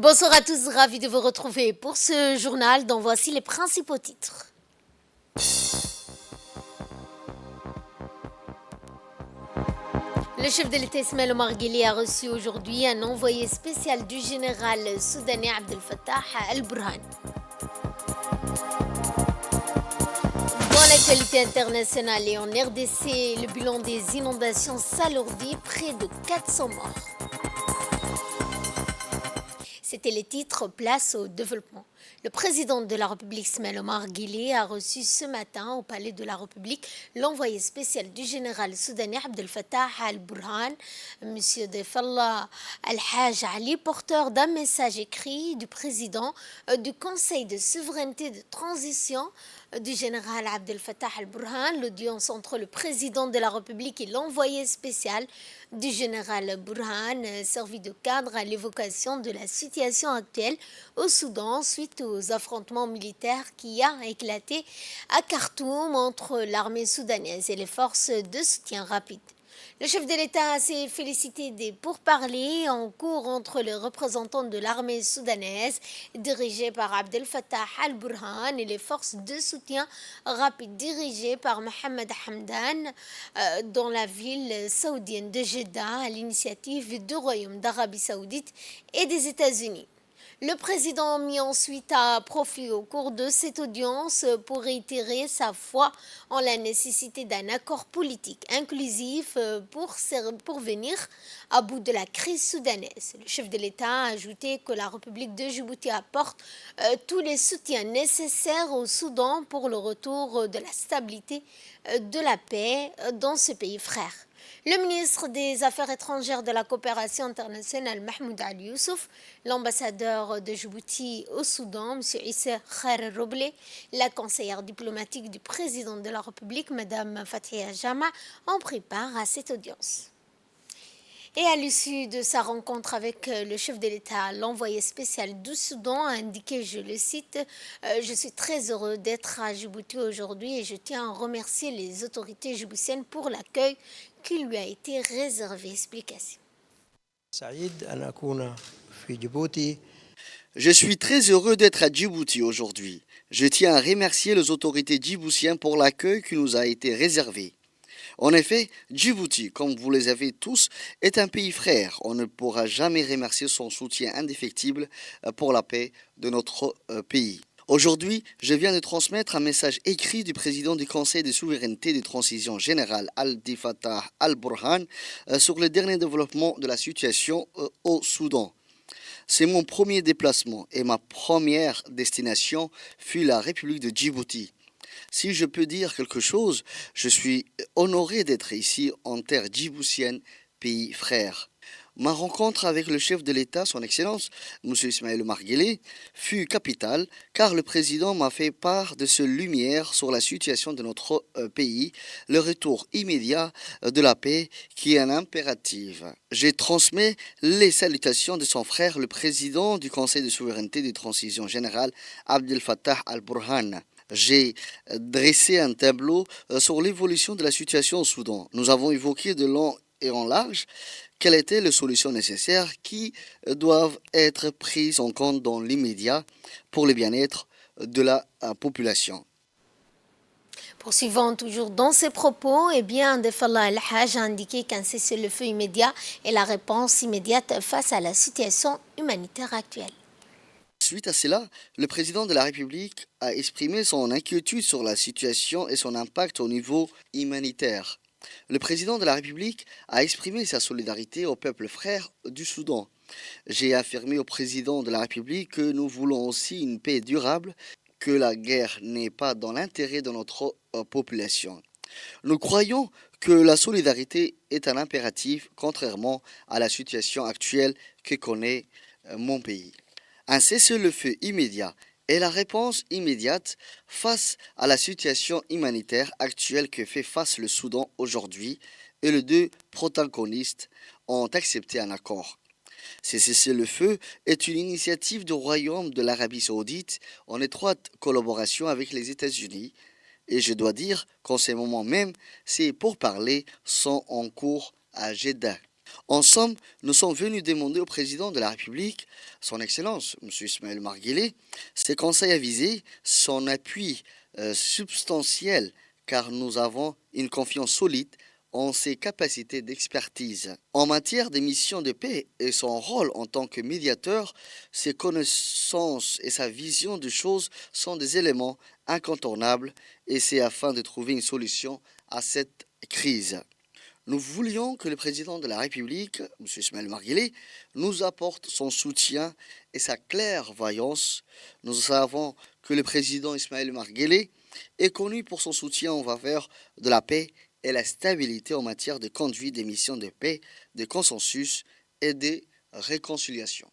Bonsoir à tous, ravi de vous retrouver pour ce journal dont voici les principaux titres. Le chef de l'État Ismaël Omar Guelleh a reçu aujourd'hui un envoyé spécial du général soudanais Abdel Fattah al-Burhan. Dans l'actualité internationale et en RDC, le bilan des inondations s'alourdit, près de 400 morts. C'était les titres, place au développement. Le président de la République, Ismaël Omar Guelleh, a reçu ce matin au Palais de la République l'envoyé spécial du général soudanais Abdel Fattah al-Burhan, M. Defallah al-Haj Ali, porteur d'un message écrit du président du Conseil de souveraineté de transition du général Abdel Fattah al-Burhan. L'audience entre le président de la République et l'envoyé spécial du général Burhan servit de cadre à l'évocation de la situation actuelle au Soudan suite aux affrontements militaires qui ont éclaté à Khartoum entre l'armée soudanaise et les forces de soutien rapide. Le chef de l'État s'est félicité des pourparlers en cours entre les représentants de l'armée soudanaise dirigée par Abdel Fattah al-Burhan et les forces de soutien rapide dirigées par Mohamed Hamdan dans la ville saoudienne de Jeddah à l'initiative du Royaume d'Arabie saoudite et des États-Unis. Le président a mis ensuite à profit au cours de cette audience pour réitérer sa foi en la nécessité d'un accord politique inclusif pour venir à bout de la crise soudanaise. Le chef de l'État a ajouté que la République de Djibouti apporte tous les soutiens nécessaires au Soudan pour le retour de la stabilité, de la paix dans ce pays frère. Le ministre des Affaires étrangères de la coopération internationale, Mahmoud Ali Youssouf, l'ambassadeur de Djibouti au Soudan, M. Issa Khair Robleh, la conseillère diplomatique du président de la République, Mme Fathia Jama, ont pris part à cette audience. Et à l'issue de sa rencontre avec le chef de l'État, l'envoyé spécial du Soudan a indiqué, je le cite, « Je suis très heureux d'être à Djibouti aujourd'hui et je tiens à remercier les autorités djiboutiennes pour l'accueil qui lui a été réservé. » Explication. Je suis très heureux d'être à Djibouti aujourd'hui. Je tiens à remercier les autorités djiboutiennes pour l'accueil qui nous a été réservé. En effet, Djibouti, comme vous les avez tous, est un pays frère. On ne pourra jamais remercier son soutien indéfectible pour la paix de notre pays. Aujourd'hui, je viens de transmettre un message écrit du président du Conseil de souveraineté de transition générale Abdel Fattah al-Burhan sur le dernier développement de la situation au Soudan. C'est mon premier déplacement et ma première destination fut la République de Djibouti. Si je peux dire quelque chose, je suis honoré d'être ici en terre djiboutienne, pays frère. Ma rencontre avec le chef de l'État, son Excellence, M. Ismaël Omar Guelleh, fut capitale car le président m'a fait part de ses lumières sur la situation de notre pays, le retour immédiat de la paix qui est un impératif. J'ai transmis les salutations de son frère, le président du Conseil de souveraineté de transition générale, Abdel Fattah al-Burhan. J'ai dressé un tableau sur l'évolution de la situation au Soudan. Nous avons évoqué de long et en large quelles étaient les solutions nécessaires qui doivent être prises en compte dans l'immédiat pour le bien-être de la population. Poursuivant toujours dans ses propos, Defallah al-Haj a indiqué qu'un cessez-le-feu immédiat est la réponse immédiate face à la situation humanitaire actuelle. Suite à cela, le président de la République a exprimé son inquiétude sur la situation et son impact au niveau humanitaire. Le président de la République a exprimé sa solidarité au peuple frère du Soudan. J'ai affirmé au président de la République que nous voulons aussi une paix durable, que la guerre n'est pas dans l'intérêt de notre population. Nous croyons que la solidarité est un impératif, contrairement à la situation actuelle que connaît mon pays. Un cessez-le-feu immédiat est la réponse immédiate face à la situation humanitaire actuelle que fait face le Soudan aujourd'hui et les deux protagonistes ont accepté un accord. Ce cessez-le-feu est une initiative du Royaume de l'Arabie saoudite en étroite collaboration avec les États-Unis et je dois dire qu'en ce moment même, ces pourparlers sont en cours à Jeddah. En somme, nous sommes venus demander au président de la République, son Excellence, M. Ismaël Omar Guelleh, ses conseils avisés, son appui substantiel, car nous avons une confiance solide en ses capacités d'expertise. En matière des missions de paix et son rôle en tant que médiateur, ses connaissances et sa vision des choses sont des éléments incontournables et c'est afin de trouver une solution à cette crise. Nous voulions que le président de la République, M. Ismaël Omar Guelleh, nous apporte son soutien et sa clairvoyance. Nous savons que le président Ismaël Omar Guelleh est connu pour son soutien en faveur de la paix et la stabilité en matière de conduite des missions de paix, de consensus et de réconciliation.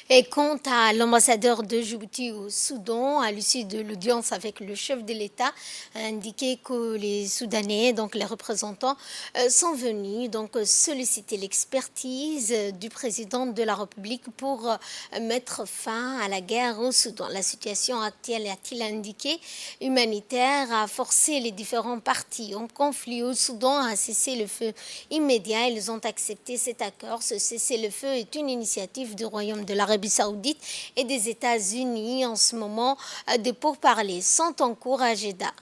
Et quant à l'ambassadeur de Djibouti au Soudan, à l'issue de l'audience avec le chef de l'État, a indiqué que les Soudanais, donc les représentants, sont venus donc solliciter l'expertise du président de la République pour mettre fin à la guerre au Soudan. La situation actuelle, a-t-il indiqué, humanitaire, a forcé les différents partis en conflit au Soudan à cesser le feu immédiat. Ils ont accepté cet accord. Ce cessez-le-feu est une initiative du Royaume de l'Arabie Saoudite et des États-Unis. En ce moment, des pourparlers sont en cours à Jeddah.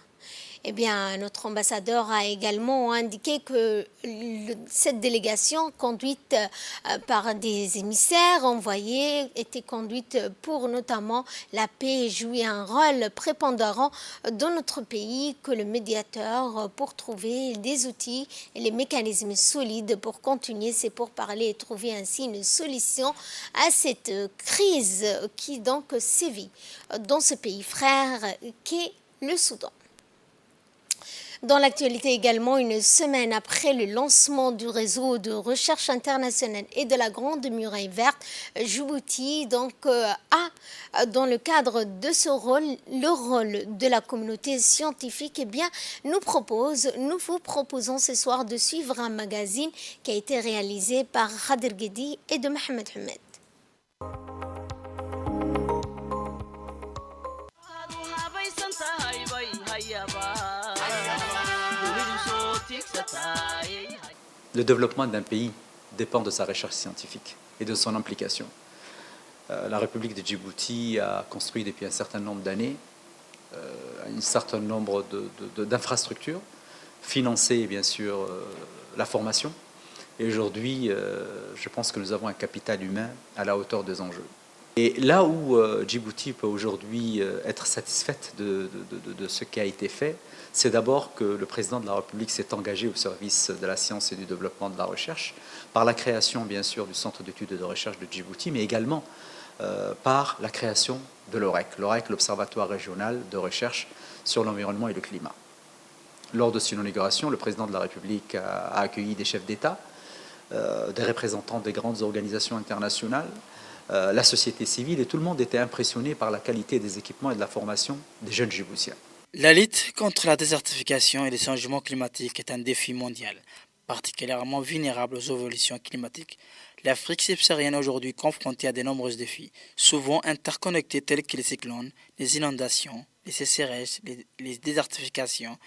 Eh bien, notre ambassadeur a également indiqué que cette délégation, conduite par des émissaires envoyés, était conduite pour notamment la paix et jouer un rôle prépondérant dans notre pays, que le médiateur pour trouver des outils et les mécanismes solides pour continuer ces pourparlers et trouver ainsi une solution à cette crise qui donc sévit dans ce pays frère qu'est le Soudan. Dans l'actualité également, une semaine après le lancement du réseau de recherche internationale et de la Grande Muraille Verte, Djibouti a, dans le cadre de ce rôle, le rôle de la communauté scientifique. Eh bien, nous vous proposons ce soir de suivre un magazine qui a été réalisé par Khadir Guedi et de Mohamed Hamed. Le développement d'un pays dépend de sa recherche scientifique et de son implication. La République de Djibouti a construit depuis un certain nombre d'années un certain nombre d'infrastructures, financé bien sûr la formation. Et aujourd'hui, je pense que nous avons un capital humain à la hauteur des enjeux. Et là où Djibouti peut aujourd'hui être satisfaite de ce qui a été fait, c'est d'abord que le président de la République s'est engagé au service de la science et du développement de la recherche, par la création bien sûr du Centre d'études et de recherche de Djibouti, mais également par la création de l'OREC, l'Observatoire régional de recherche sur l'environnement et le climat. Lors de son inauguration, le président de la République a accueilli des chefs d'État, des représentants des grandes organisations internationales, la société civile, et tout le monde était impressionné par la qualité des équipements et de la formation des jeunes Djiboutiens. La lutte contre la désertification et les changements climatiques est un défi mondial, particulièrement vulnérable aux évolutions climatiques. L'Afrique subsaharienne est aujourd'hui confrontée à de nombreux défis, souvent interconnectés tels que les cyclones, les inondations, les sécheresses, les désertifications,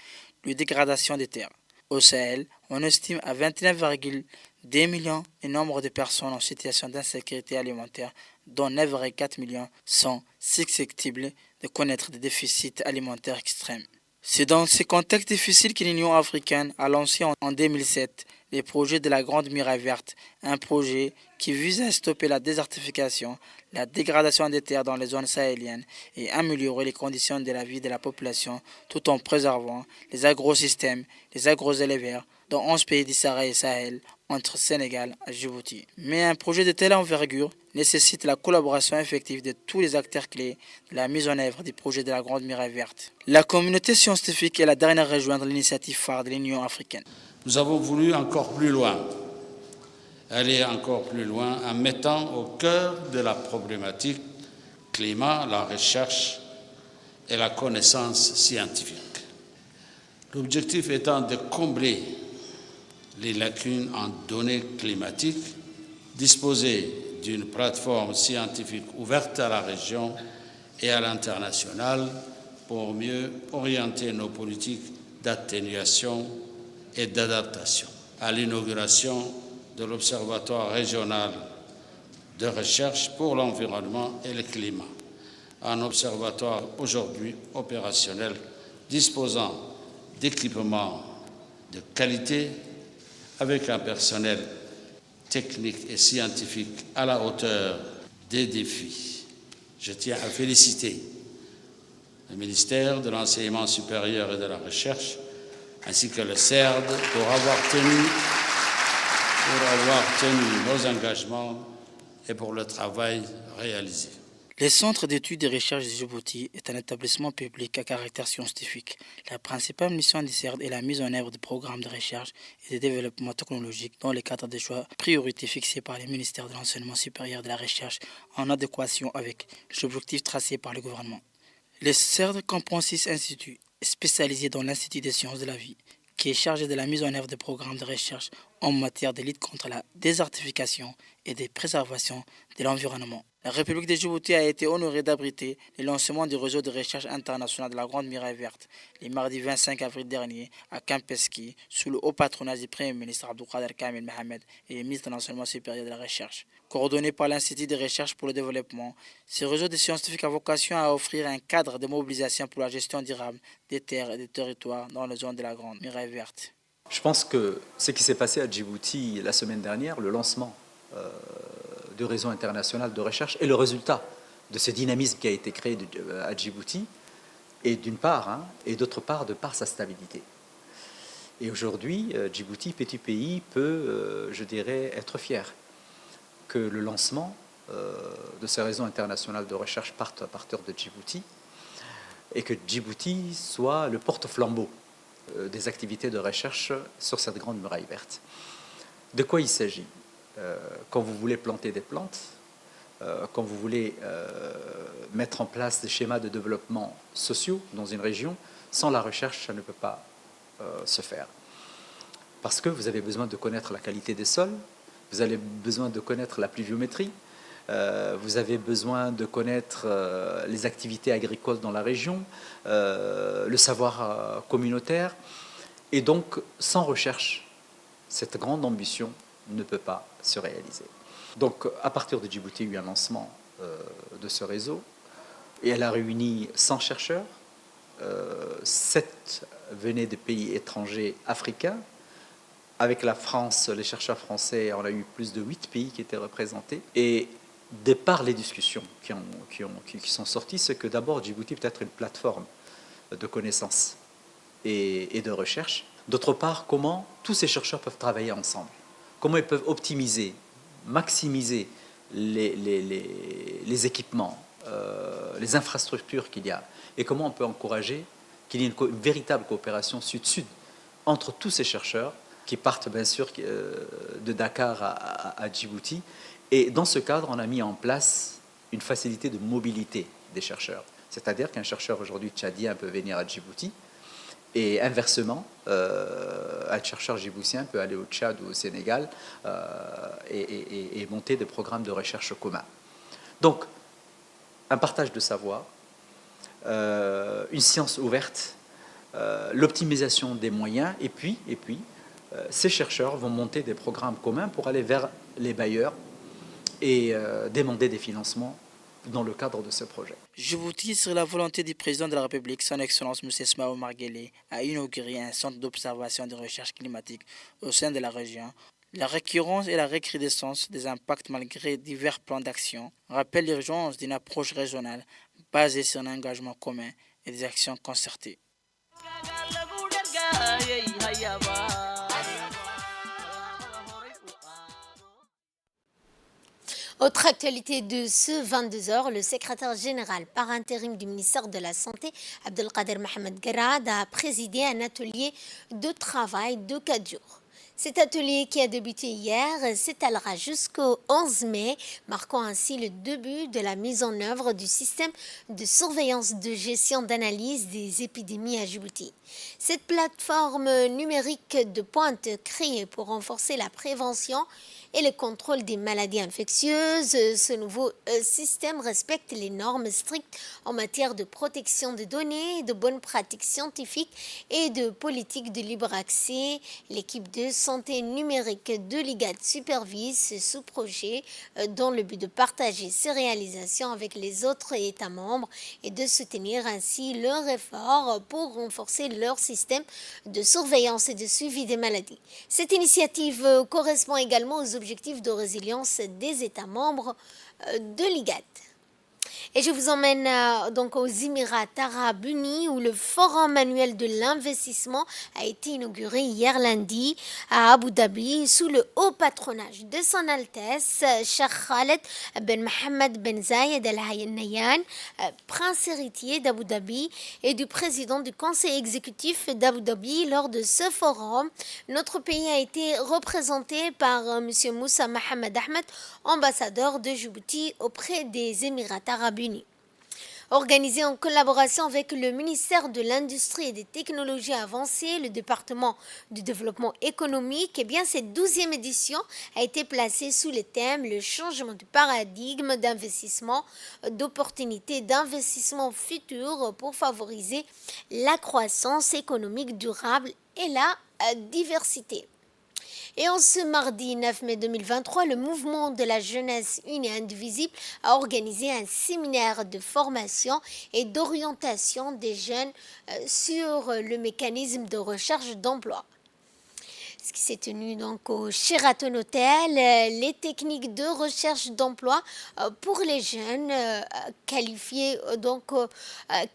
la dégradation des terres. Au Sahel, on estime à 29,2 millions le nombre de personnes en situation d'insécurité alimentaire, dont 9,4 millions sont susceptibles de connaître des déficits alimentaires extrêmes. C'est dans ce contexte difficile que l'Union africaine a lancé en 2007 le projet de la Grande Muraille Verte, un projet qui vise à stopper la désertification, la dégradation des terres dans les zones sahéliennes et améliorer les conditions de la vie de la population tout en préservant les agrosystèmes, les agroéleveurs dans 11 pays du Sahara et Sahel, entre Sénégal et Djibouti. Mais un projet de telle envergure nécessite la collaboration effective de tous les acteurs clés de la mise en œuvre du projet de la Grande Muraille Verte. La communauté scientifique est la dernière à rejoindre l'initiative phare de l'Union africaine. Nous avons voulu encore plus loin, aller encore plus loin en mettant au cœur de la problématique climat, la recherche et la connaissance scientifique. L'objectif étant de combler les lacunes en données climatiques, disposer d'une plateforme scientifique ouverte à la région et à l'international pour mieux orienter nos politiques d'atténuation et d'adaptation. À l'inauguration de l'Observatoire régional de recherche pour l'environnement et le climat. Un observatoire aujourd'hui opérationnel disposant d'équipements de qualité avec un personnel technique et scientifique à la hauteur des défis. Je tiens à féliciter le ministère de l'Enseignement supérieur et de la Recherche ainsi que le CERD pour avoir tenu nos engagements et pour le travail réalisé. Le Centre d'études et recherches de Djibouti est un établissement public à caractère scientifique. La principale mission du CERD est la mise en œuvre de programmes de recherche et de développement technologique dans le cadre des choix priorités fixés par le ministère de l'Enseignement supérieur et de la Recherche en adéquation avec les objectifs tracés par le gouvernement. Le CERD comprend 6 instituts spécialisés dans l'Institut des sciences de la vie, qui est chargé de la mise en œuvre de programmes de recherche en matière de lutte contre la désertification et de préservation de l'environnement. La République de Djibouti a été honorée d'abriter le lancement du réseau de recherche international de la Grande Muraille Verte le mardi 25 avril dernier à Campeski, sous le haut patronage du Premier ministre Abdulkader Kamil Mohamed et le ministre de l'Enseignement supérieur de la Recherche. Coordonné par l'Institut de recherche pour le développement, ce réseau de scientifiques a vocation à offrir un cadre de mobilisation pour la gestion durable des terres et des territoires dans les zones de la Grande Muraille Verte. Je pense que ce qui s'est passé à Djibouti la semaine dernière, le lancement du réseau international de recherche est le résultat de ce dynamisme qui a été créé à Djibouti, et d'une part, et d'autre part, de par sa stabilité. Et aujourd'hui, Djibouti, petit pays, peut, je dirais, être fier que le lancement de ce réseau international de recherche parte à partir de Djibouti, et que Djibouti soit le porte-flambeau des activités de recherche sur cette grande muraille verte. De quoi il s'agit ? Quand vous voulez planter des plantes, quand vous voulez mettre en place des schémas de développement sociaux dans une région, sans la recherche, ça ne peut pas se faire. Parce que vous avez besoin de connaître la qualité des sols, vous avez besoin de connaître la pluviométrie, vous avez besoin de connaître les activités agricoles dans la région, le savoir communautaire. Et donc, sans recherche, cette grande ambition ne peut pas se réaliser. Donc, à partir de Djibouti, il y a eu un lancement de ce réseau, et elle a réuni 100 chercheurs, 7 venaient de pays étrangers africains. Avec la France, les chercheurs français, on a eu plus de 8 pays qui étaient représentés. Et de par les discussions qui sont sorties, c'est que d'abord Djibouti peut être une plateforme de connaissances et de recherche. D'autre part, comment tous ces chercheurs peuvent travailler ensemble. Comment ils peuvent optimiser, maximiser les équipements, les infrastructures qu'il y a, et comment on peut encourager qu'il y ait une véritable coopération sud-sud entre tous ces chercheurs qui partent bien sûr de Dakar à Djibouti. Et dans ce cadre, on a mis en place une facilité de mobilité des chercheurs. C'est-à-dire qu'un chercheur aujourd'hui tchadien peut venir à Djibouti, et inversement, un chercheur djiboutien peut aller au Tchad ou au Sénégal et monter des programmes de recherche communs. Donc, un partage de savoir, une science ouverte, l'optimisation des moyens, et puis ces chercheurs vont monter des programmes communs pour aller vers les bailleurs et demander des financements dans le cadre de ce projet. Djibouti, sur la volonté du président de la République, son Excellence M. Ismaël Omar Guelleh, a inauguré un centre d'observation et de recherche climatique au sein de la région. La récurrence et la recrudescence des impacts malgré divers plans d'action rappellent l'urgence d'une approche régionale basée sur un engagement commun et des actions concertées. Autre actualité de ce 22h, le secrétaire général par intérim du ministère de la Santé, Abdelkader Mohamed Garad, a présidé un atelier de travail de 4 jours. Cet atelier qui a débuté hier s'étalera jusqu'au 11 mai, marquant ainsi le début de la mise en œuvre du système de surveillance de gestion d'analyse des épidémies à Djibouti. Cette plateforme numérique de pointe créée pour renforcer la prévention et le contrôle des maladies infectieuses. Ce nouveau système respecte les normes strictes en matière de protection des données, de bonnes pratiques scientifiques et de politique de libre accès. L'équipe de santé numérique de l'IGAD supervise ce sous-projet dans le but de partager ses réalisations avec les autres États membres et de soutenir ainsi leurs efforts pour renforcer leur système de surveillance et de suivi des maladies. Cette initiative correspond également aux objectifs de résilience des États membres de l'IGAD. Et je vous emmène donc aux Émirats arabes unis où le forum annuel de l'investissement a été inauguré hier lundi à Abu Dhabi sous le haut patronage de son Altesse Cheikh Khaled Ben Mohammed Ben Zayed Al Nahyan, prince héritier d'Abu Dhabi et du président du conseil exécutif d'Abu Dhabi. Lors de ce forum, notre pays a été représenté par M. Moussa Mohamed Ahmed, ambassadeur de Djibouti auprès des Émirats arabes unis. Organisé en collaboration avec le ministère de l'Industrie et des Technologies avancées, le département du développement économique, cette 12e édition a été placée sous le thème le changement de paradigme d'investissement, d'opportunités d'investissement futur pour favoriser la croissance économique durable et la diversité. Et en ce mardi 9 mai 2023, le mouvement de la jeunesse unie et indivisible a organisé un séminaire de formation et d'orientation des jeunes sur le mécanisme de recherche d'emploi. Ce qui s'est tenu donc au Sheraton Hotel, les techniques de recherche d'emploi pour les jeunes qualifiés,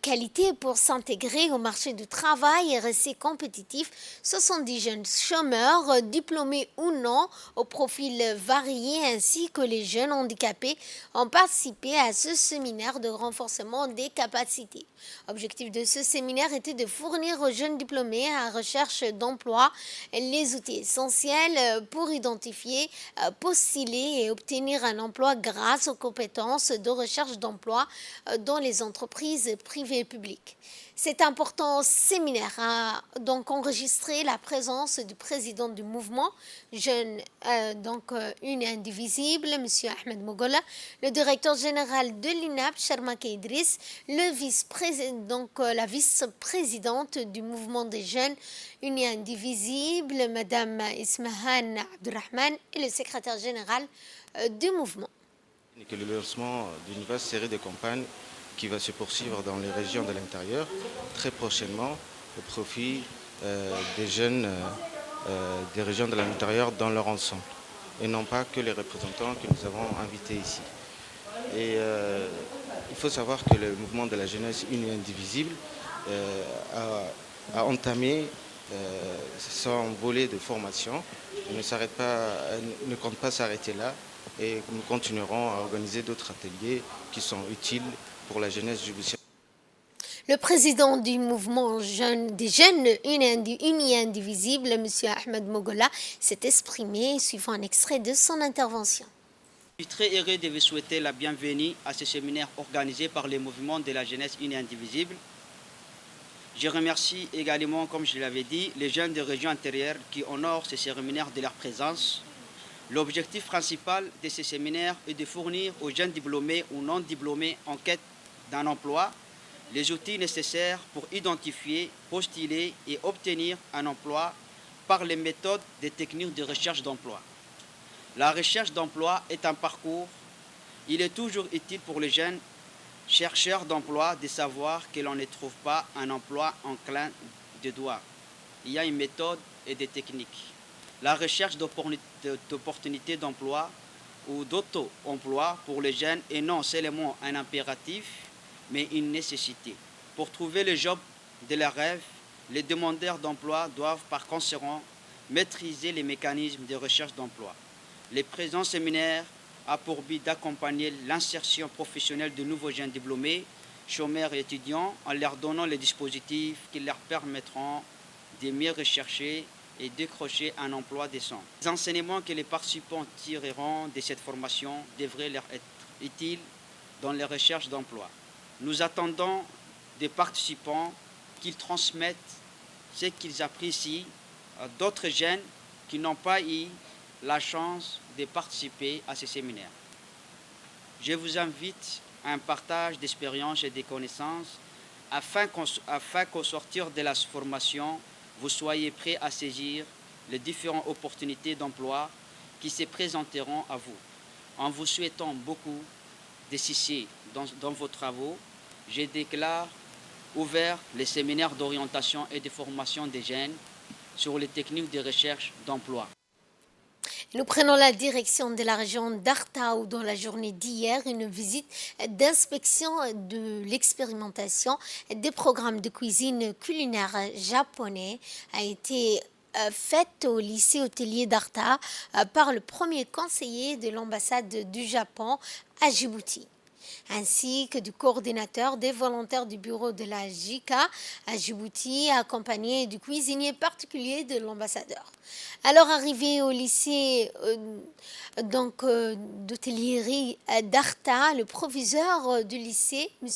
qualité pour s'intégrer au marché du travail et rester compétitifs. 70 jeunes chômeurs, diplômés ou non, au profil varié, ainsi que les jeunes handicapés ont participé à ce séminaire de renforcement des capacités. L'objectif de ce séminaire était de fournir aux jeunes diplômés à recherche d'emploi les outils essentiels pour identifier, postuler et obtenir un emploi grâce aux compétences de recherche d'emploi dans les entreprises privées et publiques. Cet important séminaire a donc enregistré la présence du président du mouvement Jeunes Unis et Indivisibles, M. Ahmed Mogola, le directeur général de l'INAP, Sharmaka Idriss, la vice-présidente du mouvement des Jeunes Unis et Indivisibles, Mme Ismahan Abdurrahman, et le secrétaire général du mouvement. Le lancement d'une vaste série de campagnes qui va se poursuivre dans les régions de l'intérieur très prochainement au profit des jeunes des régions de l'intérieur dans leur ensemble et non pas que les représentants que nous avons invités ici. Et il faut savoir que le mouvement de la jeunesse unie et indivisible a entamé son volet de formation. Il ne compte pas s'arrêter là et nous continuerons à organiser d'autres ateliers qui sont utiles pour la jeunesse djiboutienne. Le président du mouvement des jeunes unis et indivisibles, M. Ahmed Mogola, s'est exprimé suivant un extrait de son intervention. Je suis très heureux de vous souhaiter la bienvenue à ce séminaire organisé par le mouvement de la jeunesse unie et indivisible. Je remercie également, comme je l'avais dit, les jeunes des régions intérieures qui honorent ce séminaire de leur présence. L'objectif principal de ce séminaire est de fournir aux jeunes diplômés ou non diplômés en quête d'un emploi les outils nécessaires pour identifier, postuler et obtenir un emploi par les méthodes des techniques de recherche d'emploi. La recherche d'emploi est un parcours. Il est toujours utile pour les jeunes chercheurs d'emploi de savoir que l'on ne trouve pas un emploi en clin de doigts. Il y a une méthode et des techniques. La recherche d'opportunités d'emploi ou d'auto-emploi pour les jeunes est non seulement un impératif, mais une nécessité. Pour trouver le job de leurs rêves, les demandeurs d'emploi doivent par conséquent maîtriser les mécanismes de recherche d'emploi. Le présent séminaire a pour but d'accompagner l'insertion professionnelle de nouveaux jeunes diplômés, chômeurs et étudiants en leur donnant les dispositifs qui leur permettront de mieux rechercher et décrocher un emploi décent. Les enseignements que les participants tireront de cette formation devraient leur être utiles dans les recherches d'emploi. Nous attendons des participants qu'ils transmettent ce qu'ils apprécient à d'autres jeunes qui n'ont pas eu la chance de participer à ces séminaires. Je vous invite à un partage d'expériences et de connaissances afin qu'au sortir de la formation, vous soyez prêts à saisir les différentes opportunités d'emploi qui se présenteront à vous. En vous souhaitant beaucoup de succès dans vos travaux, je déclare ouvert les séminaires d'orientation et de formation des jeunes sur les techniques de recherche d'emploi. Nous prenons la direction de la région d'Arta où dans la journée d'hier, une visite d'inspection de l'expérimentation des programmes de cuisine culinaire japonais a été faite au lycée hôtelier d'Arta par le premier conseiller de l'ambassade du Japon à Djibouti, ainsi que du coordinateur des volontaires du bureau de la JICA à Djibouti, accompagné du cuisinier particulier de l'ambassadeur. Alors arrivé au lycée d'hôtellerie d'Arta, le proviseur du lycée, M.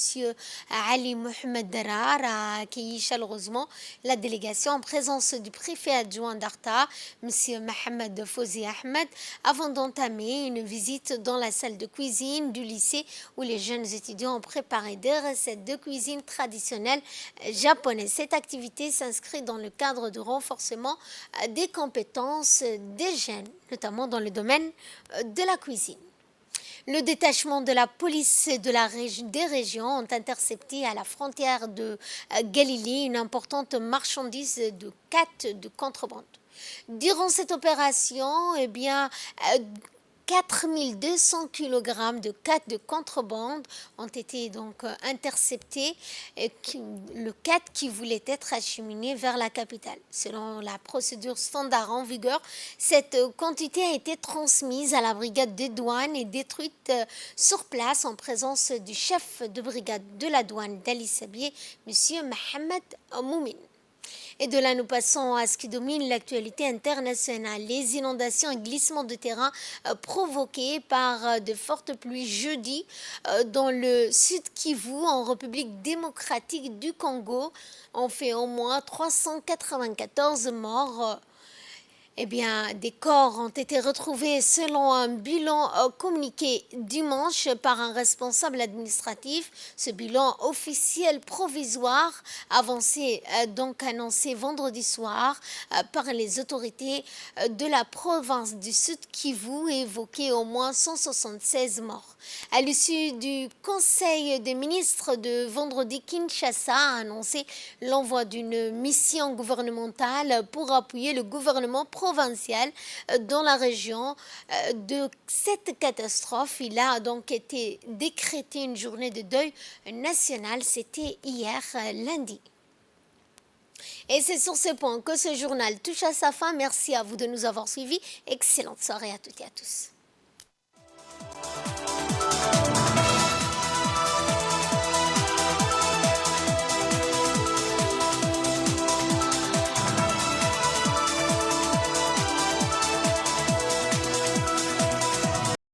Ali Mohamed Darar, a accueilli chaleureusement la délégation en présence du préfet adjoint d'Arta, M. Mohamed Fouzi Ahmed, avant d'entamer une visite dans la salle de cuisine du lycée où les jeunes étudiants ont préparé des recettes de cuisine traditionnelle japonaise. Cette activité s'inscrit dans le cadre du renforcement des compétences des jeunes, notamment dans le domaine de la cuisine. Le détachement de la police des régions ont intercepté à la frontière de Galilée une importante marchandise de khat de contrebande. Durant cette opération, 4200 kg de khat de contrebande ont été donc interceptés, le khat qui voulait être acheminé vers la capitale. Selon la procédure standard en vigueur, cette quantité a été transmise à la brigade des douanes et détruite sur place en présence du chef de brigade de la douane d'Ali Sabieh, M. Mohamed Moumin. Et de là, nous passons à ce qui domine l'actualité internationale. Les inondations et glissements de terrain provoqués par de fortes pluies jeudi dans le sud Kivu, en République démocratique du Congo, ont fait au moins 394 morts. Des corps ont été retrouvés selon un bilan communiqué dimanche par un responsable administratif. Ce bilan officiel provisoire avancé, donc annoncé vendredi soir par les autorités de la province du Sud Kivu, évoquait au moins 176 morts. À l'issue du Conseil des ministres de vendredi, Kinshasa a annoncé l'envoi d'une mission gouvernementale pour appuyer le gouvernement provincial dans la région de cette catastrophe. Il a donc été décrété une journée de deuil national. C'était hier lundi. Et c'est sur ce point que ce journal touche à sa fin. Merci à vous de nous avoir suivis. Excellente soirée à toutes et à tous.